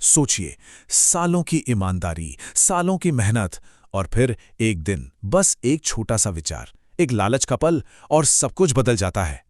सोचिए, सालों की ईमानदारी, सालों की मेहनत, और फिर एक दिन बस एक छोटा सा विचार, एक लालच का पल, और सब कुछ बदल जाता है।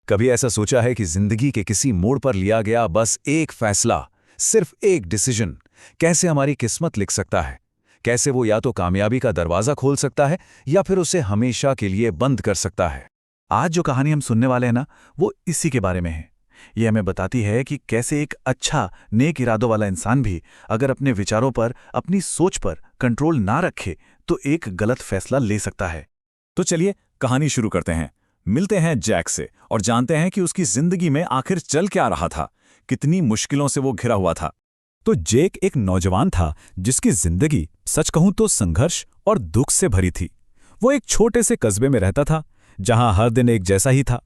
कभी ऐसा सोचा है कि जिंदगी के किसी मोड़ पर लिया गया बस एक फैसला, सिर्फ एक डिसीजन, कैसे हमारी किस्मत लिख सकता है? कैसे वो या तो कामयाबी का दरवाजा खोल सकता है या फिर उसे हमेशा के लिए बंद कर सकता है? आज जो कहानी हम सुनने वाले हैं ना, वो इसी के बारे में है। ये हमें बताती है कि कैसे एक अच्छा, नेक इरादों वाला इंसान भी अगर अपने विचारों पर, अपनी सोच पर कंट्रोल ना रखे तो एक गलत फैसला ले सकता है। तो चलिए कहानी शुरू करते हैं। मिलते हैं जैक से और जानते हैं कि उसकी जिंदगी में आखिर चल क्या रहा था, कितनी मुश्किलों से वो घिरा हुआ था। तो जैक एक नौजवान था जिसकी जिंदगी सच कहूं तो संघर्ष और दुख से भरी थी। वो एक छोटे से कस्बे में रहता था जहां हर दिन एक जैसा ही था।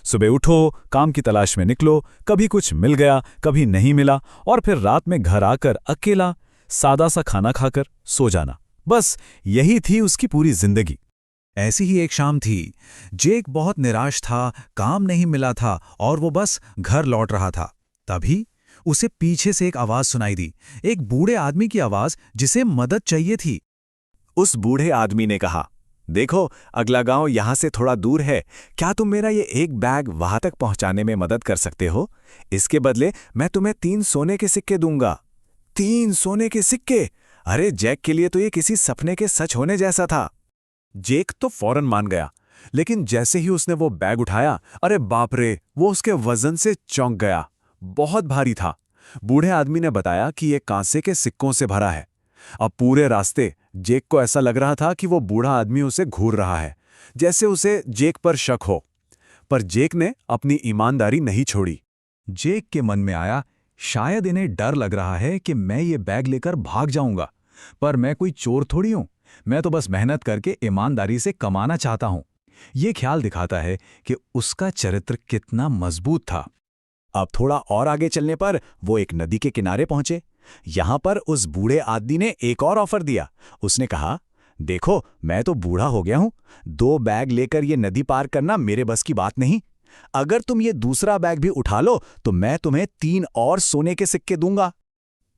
सुबह उठो, काम की तलाश में निकलो, कभी कुछ मिल गया, कभी नहीं मिला, और फिर रात में घर आकर अकेला सादा सा खाना खाकर सो जाना। बस यही थी उसकी पूरी जिंदगी। ऐसी ही एक शाम थी। जैक बहुत निराश था, काम नहीं मिला था और वो बस घर लौट रहा था। तभी उसे पीछे से एक आवाज सुनाई दी, एक बूढ़े आदमी की आवाज जिसे मदद चाहिए थी। उस बूढ़े आदमी ने कहा, देखो, अगला गांव यहां से थोड़ा दूर है। क्या तुम मेरा ये एक बैग वहां तक पहुंचाने में मदद कर सकते हो? इसके बदले मैं तुम्हें 3 सोने के सिक्के दूंगा। 3 सोने के सिक्के? अरे जैक के लिए तो ये किसी सपने के सच होने जैसा था। जैक तो फौरन मान गया, लेकिन जैसे ही उसने वो बैग उठाया, अरे बाप रे, वो उसके वजन से चौंक गया। बहुत भारी था। बूढ़े आदमी ने बताया कि ये कांसे के सिक्कों से भरा है। अब पूरे रास्ते जैक को ऐसा लग रहा था कि वो बूढ़ा आदमी उसे घूर रहा है, जैसे उसे जैक पर शक हो। पर जैक ने अपनी ईमानदारी नहीं छोड़ी। जैक के मन में आया, शायद इन्हें डर लग रहा है कि मैं ये बैग लेकर भाग जाऊंगा, पर मैं कोई चोर थोड़ी हूं। मैं तो बस मेहनत करके ईमानदारी से कमाना चाहता हूं। ये ख्याल दिखाता है कि उसका चरित्र कितना मजबूत था। अब थोड़ा और आगे चलने पर वो एक नदी के किनारे पहुंचे। यहां पर उस बूढ़े आदमी ने एक और ऑफर दिया। उसने कहा, देखो, मैं तो बूढ़ा हो गया हूं, 2 बैग लेकर ये नदी पार करना मेरे बस की बात नहीं। अगर तुम ये दूसरा बैग भी उठा लो तो मैं तुम्हें 3 और सोने के सिक्के दूंगा।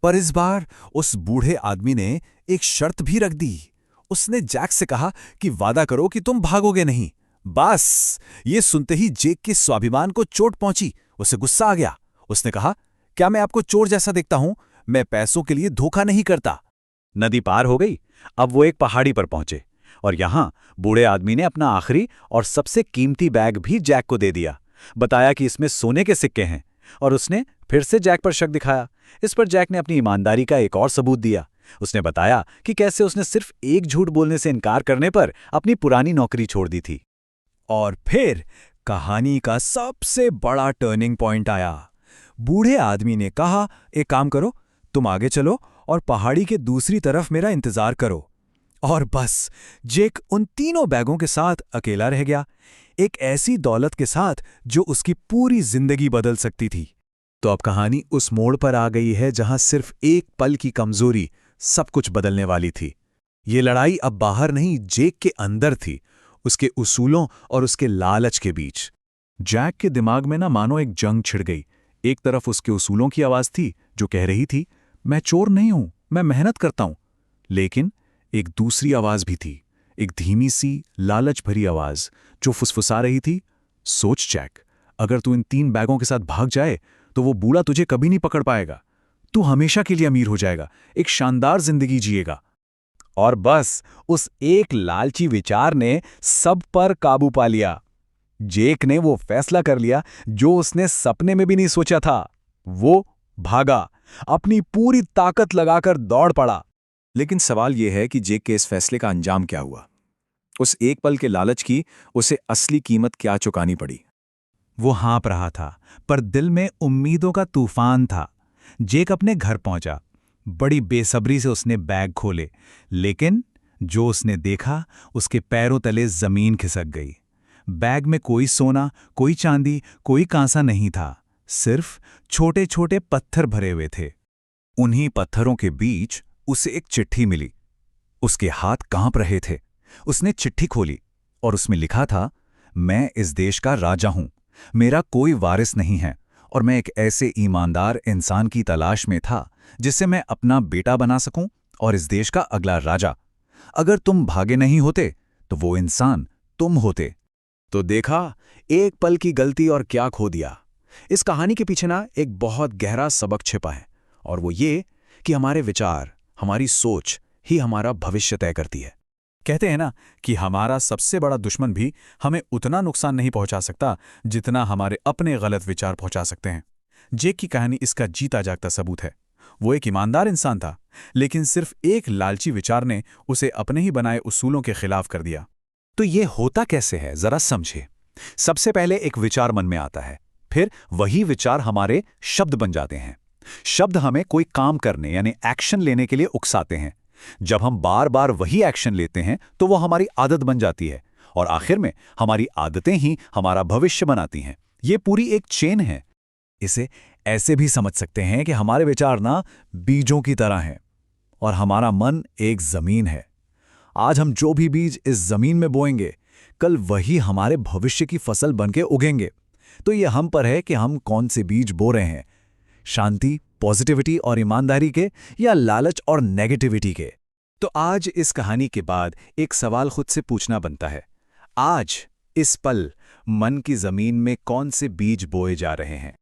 पर इस बार उस बूढ़े आदमी ने एक शर्त भी रख दी। उसने जैक से कहा कि वादा करो कि तुम भागोगे नहीं। बस ये सुनते ही जैक के स्वाभिमान को चोट पहुंची। उसे गुस्सा आ गया। उसने कहा, क्या मैं आपको चोर जैसा दिखता हूं? मैं पैसों के लिए धोखा नहीं करता। नदी पार हो गई। अब वो एक पहाड़ी पर पहुंचे और यहां बूढ़े आदमी ने अपना आखिरी और सबसे कीमती बैग भी जैक को दे दिया। बताया कि इसमें सोने के सिक्के हैं, और उसने फिर से जैक पर शक दिखाया। इस पर जैक ने अपनी ईमानदारी का एक और सबूत दिया। उसने बताया कि कैसे उसने सिर्फ एक झूठ बोलने से इनकार करने पर अपनी पुरानी नौकरी छोड़ दी थी। और फिर कहानी का सबसे बड़ा टर्निंग पॉइंट आया। बूढ़े आदमी ने कहा, एक काम करो, तुम आगे चलो और पहाड़ी के दूसरी तरफ मेरा इंतजार करो। और बस जैक उन तीनों बैगों के साथ अकेला रह गया, एक ऐसी दौलत के साथ जो उसकी पूरी जिंदगी बदल सकती थी। तो अब कहानी उस मोड़ पर आ गई है जहां सिर्फ एक पल की कमजोरी सब कुछ बदलने वाली थी। ये लड़ाई अब बाहर नहीं, जैक के अंदर थी, उसके उसूलों और उसके लालच के बीच। जैक के दिमाग में ना मानो एक जंग छिड़ गई। एक तरफ उसके उसूलों की आवाज थी जो कह रही थी, मैं चोर नहीं हूं, मैं मेहनत करता हूं। लेकिन एक दूसरी आवाज भी थी, एक धीमी सी लालच भरी आवाज जो फुसफुसा रही थी, सोच जैक, अगर तू इन 3 बैगों के साथ भाग जाए तो वो बूढ़ा तुझे कभी नहीं पकड़ पाएगा। तू हमेशा के लिए अमीर हो जाएगा, एक शानदार जिंदगी जिएगा। और बस उस एक लालची विचार ने सब पर काबू पा लिया। जैक ने वो फैसला कर लिया जो उसने सपने में भी नहीं सोचा था। वो भागा, अपनी पूरी ताकत लगाकर दौड़ पड़ा। लेकिन सवाल यह है कि जैक के इस फैसले का अंजाम क्या हुआ? उस एक पल के लालच की उसे असली कीमत क्या चुकानी पड़ी? वो हाँप रहा था, पर दिल में उम्मीदों का तूफान था। जैक अपने घर पहुंचा। बड़ी बेसब्री से उसने बैग खोले, लेकिन जो उसने देखा, उसके पैरों तले जमीन खिसक गई। बैग में कोई सोना, कोई चांदी, कोई कांसा नहीं था, सिर्फ छोटे छोटे पत्थर भरे हुए थे। उन्हीं पत्थरों के बीच उसे एक चिट्ठी मिली। उसके हाथ कांप रहे थे। उसने चिट्ठी खोली और उसमें लिखा था, मैं इस देश का राजा हूं, मेरा कोई वारिस नहीं है और मैं एक ऐसे ईमानदार इंसान की तलाश में था जिससे मैं अपना बेटा बना सकूं और इस देश का अगला राजा। अगर तुम भागे नहीं होते तो वो इंसान तुम होते। तो देखा, एक पल की गलती और क्या खो दिया। इस कहानी के पीछे ना एक बहुत गहरा सबक छिपा है, और वो ये कि हमारे विचार, हमारी सोच ही हमारा भविष्य तय करती है। कहते हैं ना कि हमारा सबसे बड़ा दुश्मन भी हमें उतना नुकसान नहीं पहुंचा सकता जितना हमारे अपने गलत विचार पहुंचा सकते हैं। जेक की कहानी इसका जीता जागता सबूत है। वो एक ईमानदार इंसान था, लेकिन सिर्फ एक लालची विचार ने उसे अपने ही बनाए उसूलों के खिलाफ कर दिया। तो ये होता कैसे है, जरा समझे। सबसे पहले एक विचार मन में आता है, फिर वही विचार हमारे शब्द बन जाते हैं। शब्द हमें कोई काम करने यानी एक्शन लेने के लिए उकसाते हैं। जब हम बार बार वही एक्शन लेते हैं तो वो हमारी आदत बन जाती है, और आखिर में हमारी आदतें ही हमारा भविष्य बनाती हैं। ये पूरी एक चेन है। इसे ऐसे भी समझ सकते हैं कि हमारे विचार ना बीजों की तरह हैं और हमारा मन एक जमीन है। आज हम जो भी बीज इस जमीन में बोएंगे, कल वही हमारे भविष्य की फसल बनके उगेंगे। तो ये हम पर है कि हम कौन से बीज बो रहे हैं, शांति, पॉजिटिविटी और ईमानदारी के, या लालच और नेगेटिविटी के। तो आज इस कहानी के बाद एक सवाल खुद से पूछना बनता है, आज इस पल मन की जमीन में कौन से बीज बोए जा रहे हैं?